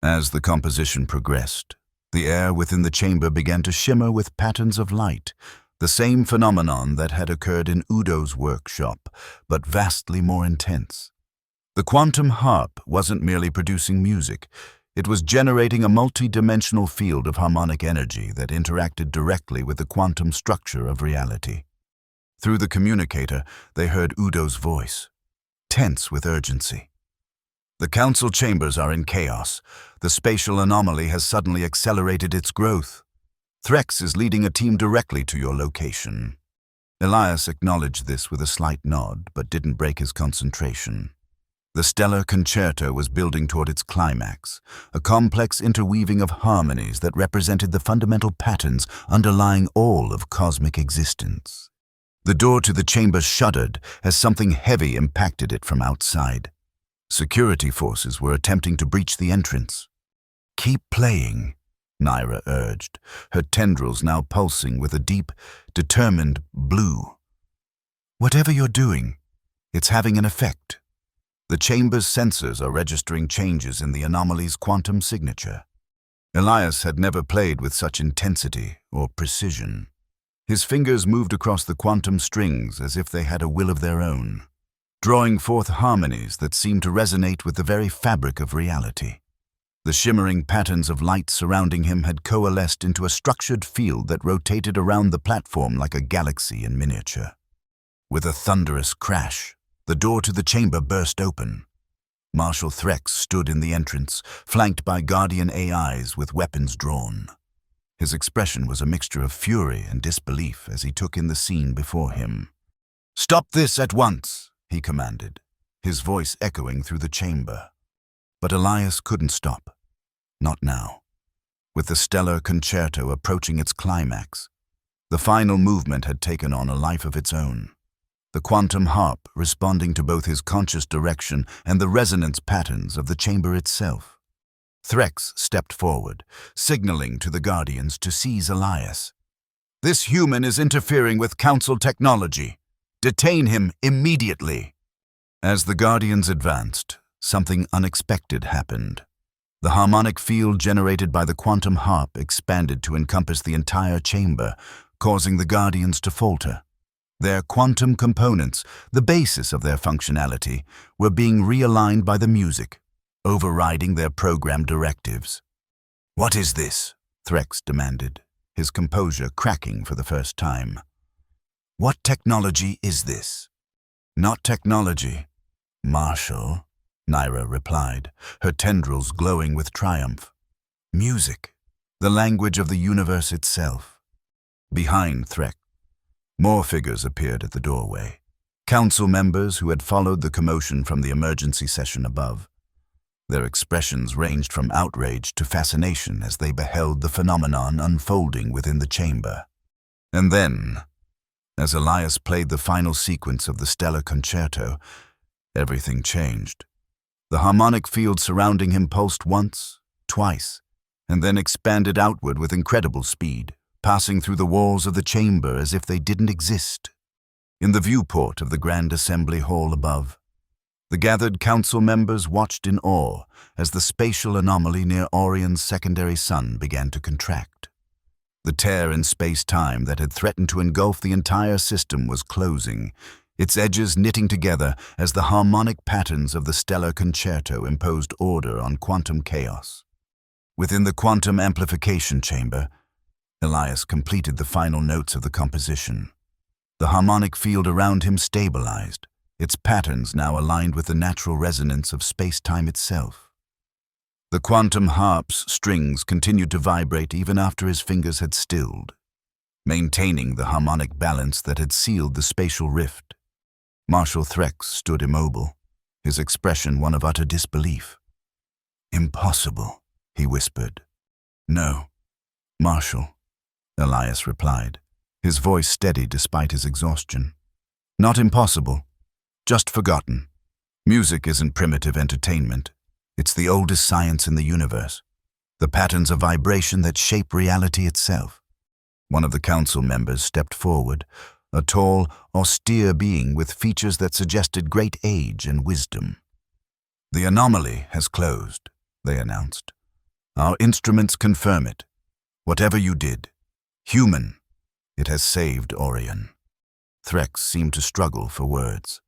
A: As the composition progressed, the air within the chamber began to shimmer with patterns of light, the same phenomenon that had occurred in Udo's workshop, but vastly more intense. The quantum harp wasn't merely producing music, it was generating a multi-dimensional field of harmonic energy that interacted directly with the quantum structure of reality. Through the communicator, they heard Udo's voice, tense with urgency. "The council chambers are in chaos. The spatial anomaly has suddenly accelerated its growth. Threx is leading a team directly to your location." Elias acknowledged this with a slight nod, but didn't break his concentration. The Stellar Concerto was building toward its climax, a complex interweaving of harmonies that represented the fundamental patterns underlying all of cosmic existence. The door to the chamber shuddered as something heavy impacted it from outside. Security forces were attempting to breach the entrance. "Keep playing," Naira urged, her tendrils now pulsing with a deep, determined blue. "Whatever you're doing, it's having an effect. The chamber's sensors are registering changes in the anomaly's quantum signature." Elias had never played with such intensity or precision. His fingers moved across the quantum strings as if they had a will of their own, drawing forth harmonies that seemed to resonate with the very fabric of reality. The shimmering patterns of light surrounding him had coalesced into a structured field that rotated around the platform like a galaxy in miniature. With a thunderous crash, the door to the chamber burst open. Marshal Threx stood in the entrance, flanked by Guardian AIs with weapons drawn. His expression was a mixture of fury and disbelief as he took in the scene before him. "Stop this at once," he commanded, his voice echoing through the chamber. But Elias couldn't stop. Not now. With the stellar concerto approaching its climax, the final movement had taken on a life of its own. The quantum harp responding to both his conscious direction and the resonance patterns of the chamber itself. Threx stepped forward, signaling to the Guardians to seize Elias. "This human is interfering with Council technology. Detain him immediately." As the Guardians advanced, something unexpected happened. The harmonic field generated by the quantum harp expanded to encompass the entire chamber, causing the Guardians to falter. Their quantum components, the basis of their functionality, were being realigned by the music, overriding their program directives. "What is this?" Threx demanded, his composure cracking for the first time. "What technology is this?" "Not technology, Marshal," Naira replied, her tendrils glowing with triumph. "Music, the language of the universe itself." Behind Threx, more figures appeared at the doorway. Council members who had followed the commotion from the emergency session above. Their expressions ranged from outrage to fascination as they beheld the phenomenon unfolding within the chamber. And then, as Elias played the final sequence of the stellar concerto, everything changed. The harmonic field surrounding him pulsed once, twice, and then expanded outward with incredible speed, passing through the walls of the chamber as if they didn't exist. In the viewport of the Grand Assembly Hall above, the gathered council members watched in awe as the spatial anomaly near Orion's secondary sun began to contract. The tear in space-time that had threatened to engulf the entire system was closing, its edges knitting together as the harmonic patterns of the stellar concerto imposed order on quantum chaos. Within the quantum amplification chamber, Elias completed the final notes of the composition. The harmonic field around him stabilized, its patterns now aligned with the natural resonance of space-time itself. The quantum harp's strings continued to vibrate even after his fingers had stilled, maintaining the harmonic balance that had sealed the spatial rift. Marshal Threx stood immobile, his expression one of utter disbelief. "Impossible," he whispered. "No, Marshal," Elias replied, his voice steady despite his exhaustion. "Not impossible. Just forgotten. Music isn't primitive entertainment. It's the oldest science in the universe. The patterns of vibration that shape reality itself." One of the council members stepped forward, a tall, austere being with features that suggested great age and wisdom. "The anomaly has closed," they announced. "Our instruments confirm it. Whatever you did, human, it has saved Orion." Threx seemed to struggle for words.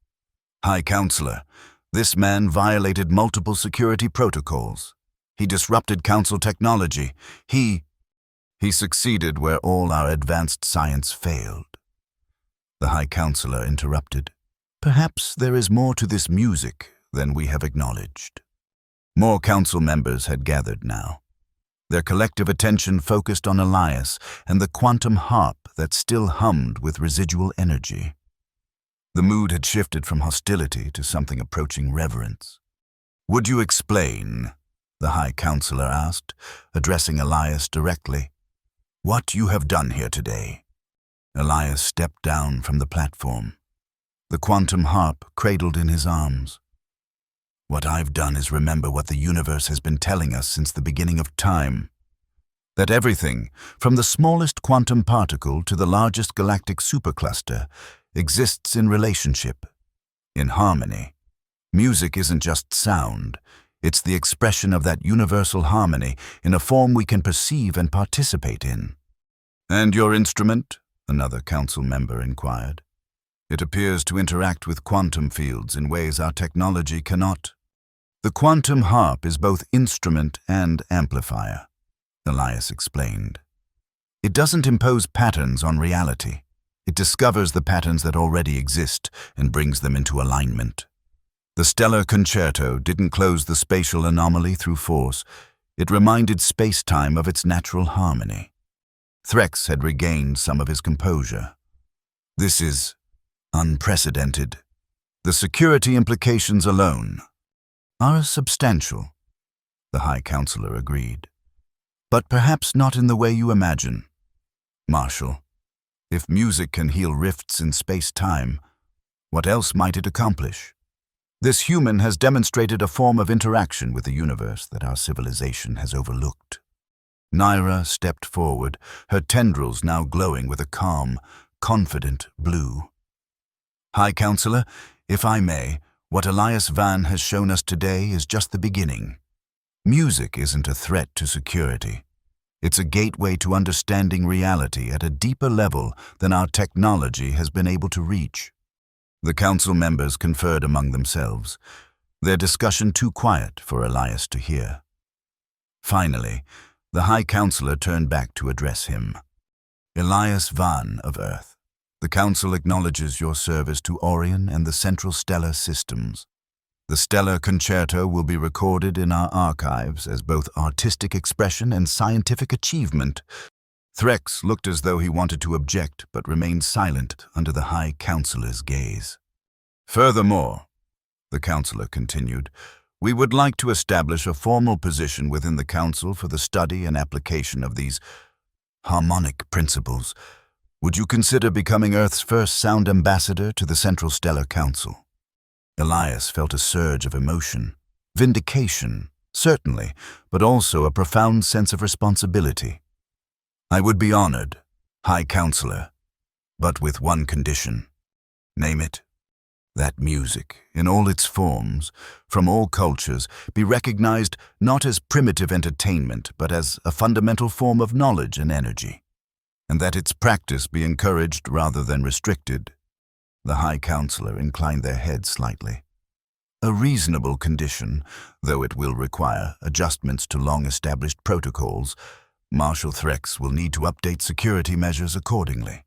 A: "High Counselor, this man violated multiple security protocols. He disrupted Council technology. He succeeded where all our advanced science failed." The High Counselor interrupted. "Perhaps there is more to this music than we have acknowledged." More council members had gathered now, their collective attention focused on Elias and the quantum harp that still hummed with residual energy. The mood had shifted from hostility to something approaching reverence. "Would you explain," the High Counselor asked, addressing Elias directly, "what you have done here today?" Elias stepped down from the platform, the quantum harp cradled in his arms. "What I've done is remember what the universe has been telling us since the beginning of time. That everything, from the smallest quantum particle to the largest galactic supercluster, exists in relationship, in harmony. Music isn't just sound, it's the expression of that universal harmony in a form we can perceive and participate in." "And your instrument?" another council member inquired. "It appears to interact with quantum fields in ways our technology cannot." "The quantum harp is both instrument and amplifier," Elias explained. "It doesn't impose patterns on reality. It discovers the patterns that already exist and brings them into alignment. The stellar concerto didn't close the spatial anomaly through force. It reminded space-time of its natural harmony." Threx had regained some of his composure. "This is unprecedented. The security implications alone are substantial." the High Counselor agreed. But perhaps not in the way you imagine. Marshal, if music can heal rifts in space-time, what else might it accomplish? This human has demonstrated a form of interaction with the universe that our civilization has overlooked. Naira stepped forward, her tendrils now glowing with a calm, confident blue. High Counselor, if I may, what Elias Van has shown us today is just the beginning. Music isn't a threat to security. It's a gateway to understanding reality at a deeper level than our technology has been able to reach. The council members conferred among themselves, their discussion too quiet for Elias to hear. Finally, the High Counselor turned back to address him. Elias Van of Earth, the Council acknowledges your service to Orion and the Central Stellar Systems. The Stellar Concerto will be recorded in our archives as both artistic expression and scientific achievement. Threx looked as though he wanted to object, but remained silent under the High Counselor's gaze. Furthermore, the Counselor continued, we would like to establish a formal position within the Council for the study and application of these harmonic principles. Would you consider becoming Earth's first sound ambassador to the Central Stellar Council? Elias felt a surge of emotion, vindication, certainly, but also a profound sense of responsibility. I would be honored, High Counselor, but with one condition. Name it. That music, in all its forms, from all cultures, be recognized not as primitive entertainment, but as a fundamental form of knowledge and energy, and that its practice be encouraged rather than restricted. The High Counselor inclined their head slightly. A reasonable condition, though it will require adjustments to long-established protocols. Marshal Threx will need to update security measures accordingly.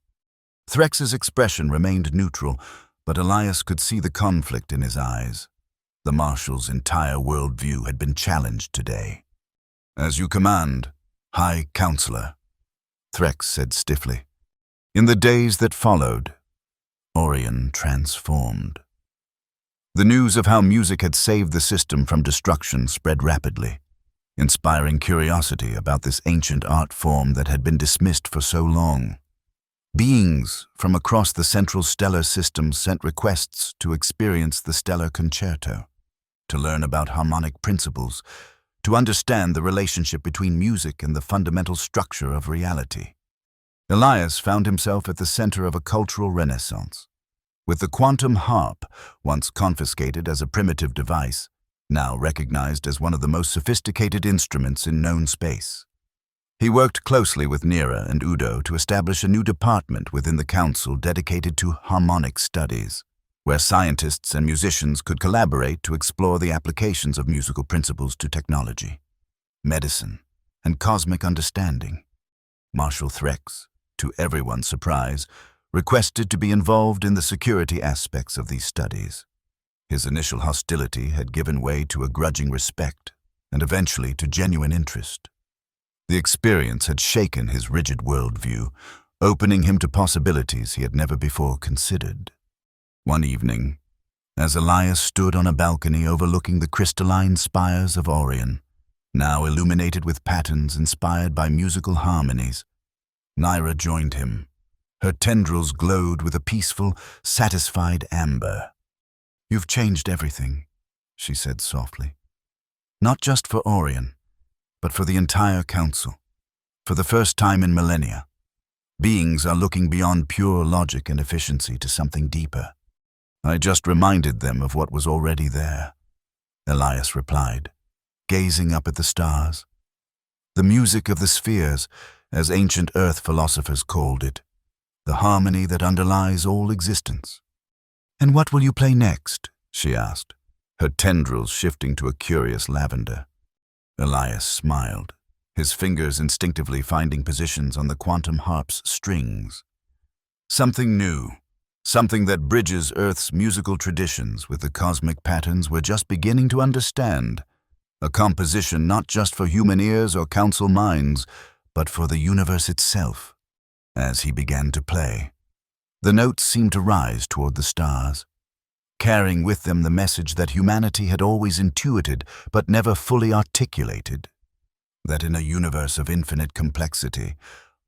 A: Threx's expression remained neutral, but Elias could see the conflict in his eyes. The Marshal's entire worldview had been challenged today. As you command, High Counselor, Threx said stiffly. In the days that followed, Orion transformed. The news of how music had saved the system from destruction spread rapidly, inspiring curiosity about this ancient art form that had been dismissed for so long. Beings from across the Central Stellar System sent requests to experience the Stellar Concerto, to learn about harmonic principles, to understand the relationship between music and the fundamental structure of reality. Elias found himself at the center of a cultural renaissance. With the quantum harp, once confiscated as a primitive device, now recognized as one of the most sophisticated instruments in known space. He worked closely with Nira and Udo to establish a new department within the Council dedicated to harmonic studies, where scientists and musicians could collaborate to explore the applications of musical principles to technology, medicine, and cosmic understanding. Marshal Threx, to everyone's surprise, requested to be involved in the security aspects of these studies. His initial hostility had given way to a grudging respect and eventually to genuine interest. The experience had shaken his rigid worldview, opening him to possibilities he had never before considered. One evening, as Elias stood on a balcony overlooking the crystalline spires of Orion, now illuminated with patterns inspired by musical harmonies, Naira joined him. Her tendrils glowed with a peaceful, satisfied amber. You've changed everything, she said softly. Not just for Orion, but for the entire Council. For the first time in millennia, beings are looking beyond pure logic and efficiency to something deeper. I just reminded them of what was already there, Elias replied, gazing up at the stars. The music of the spheres, as ancient Earth philosophers called it, the harmony that underlies all existence. And what will you play next? She asked, her tendrils shifting to a curious lavender. Elias smiled, his fingers instinctively finding positions on the quantum harp's strings. Something new, something that bridges Earth's musical traditions with the cosmic patterns we're just beginning to understand. A composition not just for human ears or council minds, but for the universe itself. As he began to play, the notes seemed to rise toward the stars. carrying with them the message that humanity had always intuited but never fully articulated, that in a universe of infinite complexity,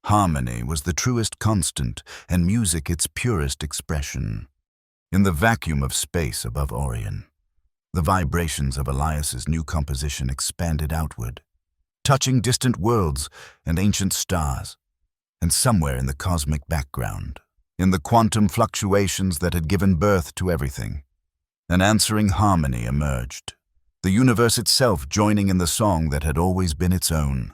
A: harmony was the truest constant and music its purest expression. In the vacuum of space above Orion, the vibrations of Elias's new composition expanded outward, touching distant worlds and ancient stars, and somewhere in the cosmic background, in the quantum fluctuations that had given birth to everything, an answering harmony emerged, the universe itself joining in the song that had always been its own.